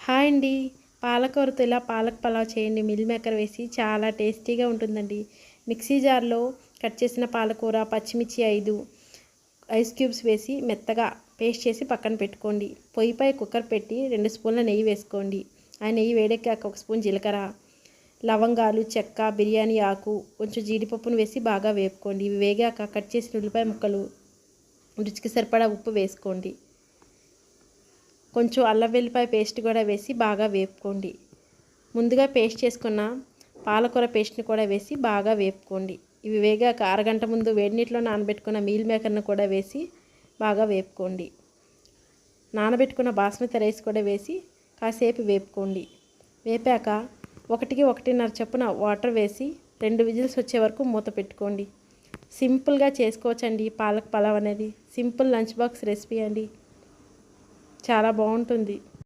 Hi అండి. పాలకూరతో ఇలా పాలక్ పలావ్ చేయండి. మిల్ మేకర్ వేసి చాలా టేస్టీగా ఉంటుందండి. మిక్సీ జార్లో కట్ చేసిన పాలకూర, పచ్చిమిర్చి 5 ఐస్ క్యూబ్స్ వేసి మెత్తగా పేస్ట్ చేసి పక్కన పెట్టుకోండి. పొయ్యిపై కుక్కర్ పెట్టి 2 స్పూన్ల నెయ్యి వేసుకోండి. ఆ నెయ్యి వేడెక్కాక 1 స్పూన్ జీలకర్ర, లవంగాలు, చెక్క, బిర్యానీ ఆకు, కొంచెం జీడిపప్పును వేసి బాగా వేపుకోండి. ఇవి వేగాక కట్ చేసిన ఉల్లిపాయ ముక్కలు, రుచికి సరిపడా ఉప్పు వేసుకోండి. కొంచెం అల్లం వెల్లిపాయ పేస్ట్ కూడా వేసి బాగా వేపుకోండి. ముందుగా పేస్ట్ చేసుకున్న పాలకూర పేస్ట్ని కూడా వేసి బాగా వేపుకోండి. ఇవి వేగాక అరగంట ముందు వేడి నీటిలో నానబెట్టుకున్న మీల్ మేకర్ను కూడా వేసి బాగా వేపుకోండి. నానబెట్టుకున్న బాస్మతి రైస్ కూడా వేసి కాసేపు వేపుకోండి. వేపాక 1-1.5 చొప్పున వాటర్ వేసి 2 విజిల్స్ వచ్చే వరకు మూత పెట్టుకోండి. సింపుల్గా చేసుకోవచ్చండి పాలక్ పలావ్ అనేది. సింపుల్ లంచ్ బాక్స్ రెసిపీ అండి. చాలా బాగుంటుంది.